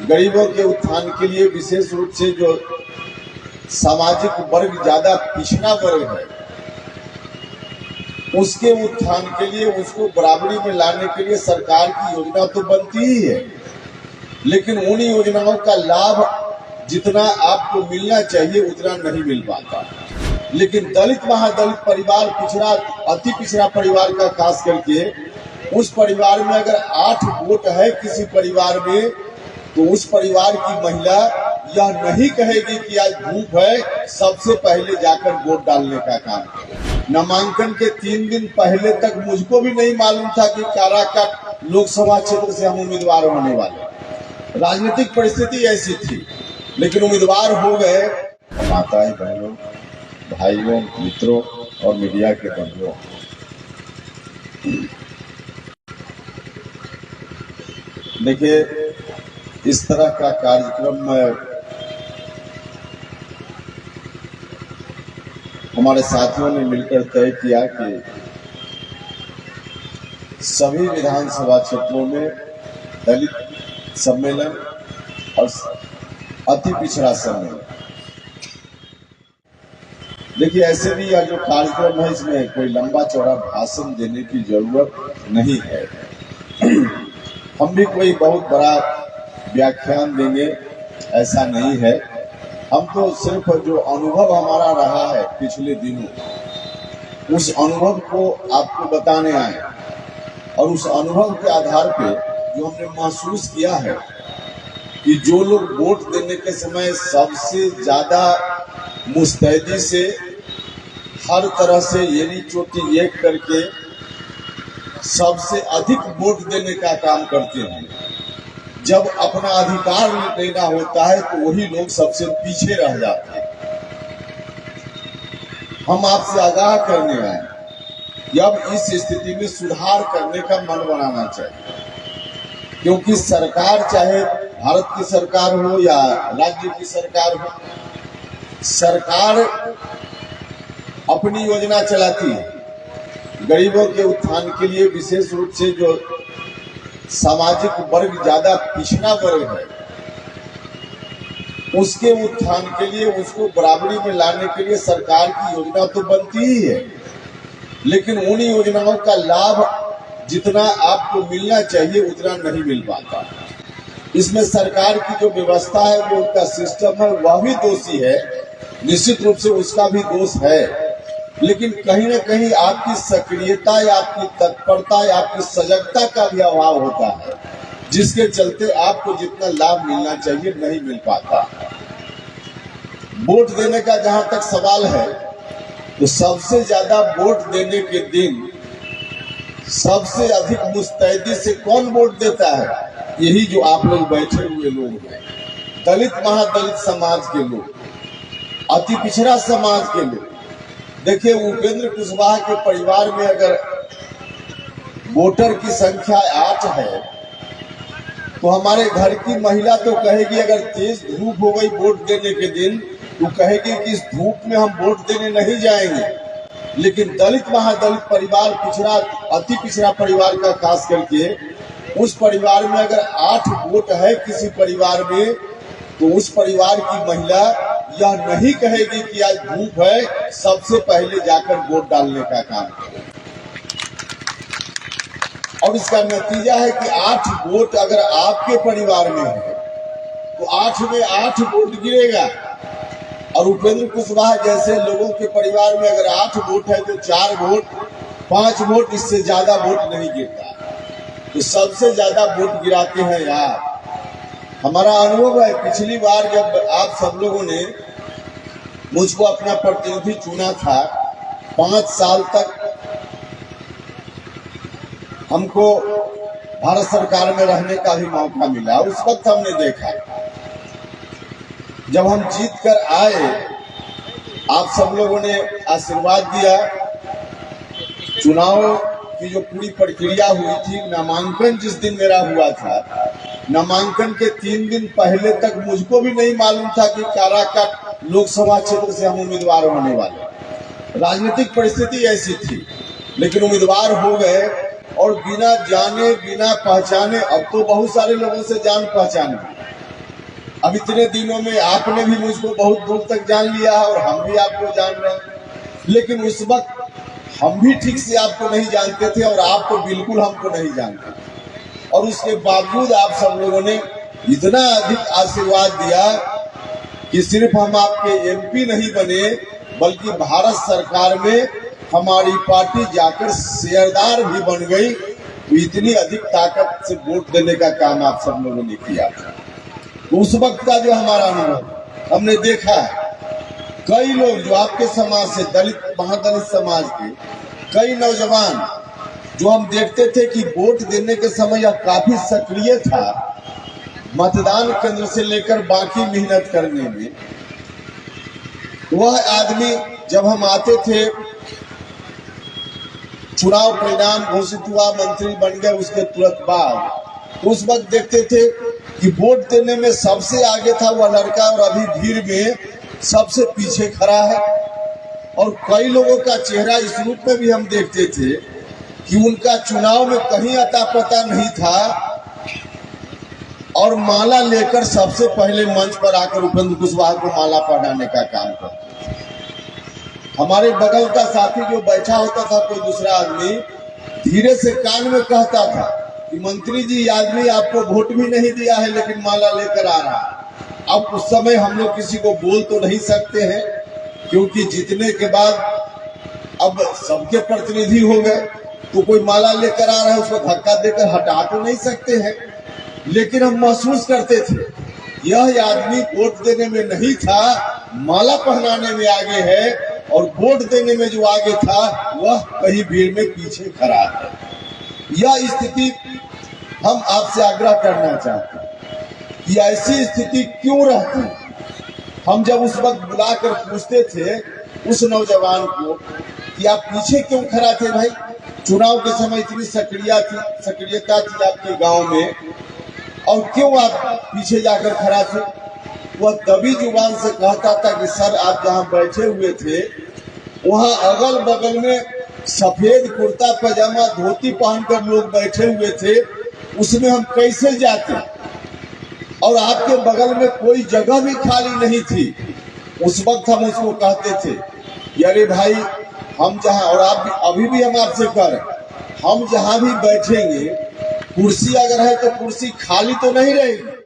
गरीबों के उत्थान के लिए विशेष रूप से जो सामाजिक वर्ग ज्यादा पिछड़ा वर्ग है उसके उत्थान के लिए, उसको बराबरी में लाने के लिए सरकार की योजना तो बनती ही है, लेकिन उन योजनाओं का लाभ जितना आपको मिलना चाहिए उतना नहीं मिल पाता। लेकिन दलित महादलित परिवार, पिछड़ा अति पिछड़ा परिवार का खास करके उस परिवार में अगर 8 वोट है किसी परिवार में, तो उस परिवार की महिला यह नहीं कहेगी कि आज धूप है, सबसे पहले जाकर वोट डालने का काम करें। नामांकन के 3 दिन पहले तक मुझको भी नहीं मालूम था कि काराकाट लोकसभा क्षेत्र से हम उम्मीदवार होने वाले। राजनीतिक परिस्थिति ऐसी थी, लेकिन उम्मीदवार हो गए। माताएं, बहनों, भाइयों, मित्रों और मीडिया के बंधुओं, देखिए इस तरह का कार्यक्रम हमारे साथियों ने मिलकर तय किया कि सभी विधानसभा क्षेत्रों में दलित सम्मेलन और अति पिछड़ा सम्मेलन। देखिए ऐसे भी यह जो कार्यक्रम है इसमें कोई लंबा चौड़ा भाषण देने की जरूरत नहीं है। हम भी कोई बहुत बड़ा व्याख्यान देंगे ऐसा नहीं है। हम तो सिर्फ जो अनुभव हमारा रहा है पिछले दिनों, उस अनुभव को आपको बताने आए और उस अनुभव के आधार पे जो हमने महसूस किया है कि जो लोग वोट देने के समय सबसे ज्यादा मुस्तैदी से हर तरह से येनी चोटी एक करके सबसे अधिक वोट देने का काम करते हैं, जब अपना अधिकार लेना होता है तो वही लोग सबसे पीछे रह जाते हैं। हम आपसे आगाह करने आए कि अब इस स्थिति में सुधार करने का मन बनाना चाहिए, क्योंकि सरकार चाहे भारत की सरकार हो या राज्य की सरकार हो, सरकार अपनी योजना चलाती है। गरीबों के उत्थान के लिए विशेष रूप से जो सामाजिक वर्ग ज्यादा पिछड़ा वर्ग है उसके उत्थान के लिए, उसको बराबरी में लाने के लिए सरकार की योजना तो बनती ही है, लेकिन उन योजनाओं का लाभ जितना आपको मिलना चाहिए उतना नहीं मिल पाता। इसमें सरकार की जो व्यवस्था है, वो उनका सिस्टम है, वह भी दोषी है, निश्चित रूप से उसका भी दोष है, लेकिन कहीं न कहीं आपकी सक्रियता या आपकी तत्परता या आपकी सजगता का भी अभाव होता है, जिसके चलते आपको जितना लाभ मिलना चाहिए नहीं मिल पाता। वोट देने का जहां तक सवाल है, तो सबसे ज्यादा वोट देने के दिन सबसे अधिक मुस्तैदी से कौन वोट देता है? यही जो आप लोग बैठे हुए लोग हैं, दलित महादलित समाज के लोग, अति पिछड़ा समाज के लोग। देखिए उपेंद्र कुशवाहा के परिवार में अगर वोटर की संख्या 8 है, तो हमारे घर की महिला तो कहेगी, अगर तेज धूप हो गई वोट देने के दिन, तो कहेगी कि इस धूप में हम वोट देने नहीं जाएंगे। लेकिन दलित महादलित परिवार, पिछड़ा अति पिछड़ा परिवार का खास करके उस परिवार में अगर 8 वोट है किसी परिवार में, तो उस परिवार की महिला यह नहीं कहेगी कि आज धूप है, सबसे पहले जाकर वोट डालने का काम करें। और इसका नतीजा है कि 8 वोट अगर आपके परिवार में है तो 8 में 8 वोट गिरेगा, और उपेंद्र कुशवाहा जैसे लोगों के परिवार में अगर 8 वोट है तो 4 वोट, 5 वोट, इससे ज्यादा वोट नहीं गिरता। तो सबसे ज्यादा वोट गिराते हैं आप। हमारा अनुभव है, पिछली बार जब आप सब लोगों ने मुझको अपना प्रतिनिधि चुना था, 5 साल तक हमको भारत सरकार में रहने का भी मौका मिला। उस वक्त हमने देखा, जब हम जीत कर आए, आप सब लोगों ने आशीर्वाद दिया। चुनाव की जो पूरी प्रक्रिया हुई थी, नामांकन जिस दिन मेरा हुआ था, नामांकन के 3 दिन पहले तक मुझको भी नहीं मालूम था कि काराकाट लोकसभा क्षेत्र से हम उम्मीदवार होने वाले। राजनीतिक परिस्थिति ऐसी थी, लेकिन उम्मीदवार हो गए। और बिना जाने बिना पहचाने, अब तो बहुत सारे लोगों से जान पहचान, अब इतने दिनों में आपने भी मुझको बहुत दूर तक जान लिया है और हम भी आपको जान रहे हैं, लेकिन उस वक्त हम भी ठीक से आपको नहीं जानते थे और आप तो बिल्कुल हमको नहीं जानते थे। और उसके बावजूद आप सब लोगों ने इतना अधिक आशीर्वाद दिया कि सिर्फ हम आपके एमपी नहीं बने बल्कि भारत सरकार में हमारी पार्टी जाकर शेयरदार भी बन गई। तो इतनी अधिक ताकत से वोट देने का काम आप सब लोगों ने किया। तो उस वक्त का जो हमारा अनुभव हमने देखा है, कई लोग जो आपके समाज से दलित महादलित समाज के कई नौजवान जो हम देखते थे कि वोट देने के समय यह काफी सक्रिय था, मतदान केंद्र से लेकर बाकी मेहनत करने में। वह आदमी जब हम आते थे, चुनाव परिणाम घोषित हुआ, मंत्री बन गए, उसके तुरंत बाद उस वक्त देखते थे कि वोट देने में सबसे आगे था वह लड़का और अभी भीड़ में सबसे पीछे खड़ा है। और कई लोगों का चेहरा इस रूप में भी हम देखते थे कि उनका चुनाव में कहीं अता पता नहीं था और माला लेकर सबसे पहले मंच पर आकर उपेंद्र कुशवाहा को माला पहनाने का काम करते। हमारे बगल का साथी जो बैठा होता था, कोई दूसरा आदमी धीरे से कान में कहता था कि मंत्री जी, आदमी आपको वोट भी नहीं दिया है लेकिन माला लेकर आ रहा है। अब उस समय हम लोग किसी को बोल तो नहीं सकते हैं, क्योंकि जीतने के बाद अब सबके प्रतिनिधि हो गए, तो कोई माला लेकर आ रहा है उसको धक्का देकर हटा तो नहीं सकते हैं। लेकिन हम महसूस करते थे यह आदमी वोट देने में नहीं था, माला पहनाने में आगे है, और वोट देने में जो आगे था वह कहीं भीड़ में पीछे खड़ा है। यह स्थिति हम आपसे आग्रह करना चाहते हैं कि ऐसी स्थिति क्यों रहती। हम जब उस वक्त बुलाकर पूछते थे उस नौजवान को कि आप पीछे क्यों खड़ा थे भाई, चुनाव के समय इतनी सक्रियता थी आपके गांव में, और क्यों आप पीछे जाकर खड़ा थे। वह दबी जुबान से कहता था कि सर, आप जहां बैठे हुए थे वहां अगल बगल में सफेद कुर्ता पजामा धोती पहनकर लोग बैठे हुए थे, उसमें हम कैसे जाते, और आपके बगल में कोई जगह भी खाली नहीं थी। उस वक्त हम उसको कहते थे कि अरे भाई, हम जहां, और आप अभी भी हम आपसे कह रहे हैं, हम जहां भी बैठेंगे कुर्सी अगर है तो कुर्सी खाली तो नहीं रहेगी।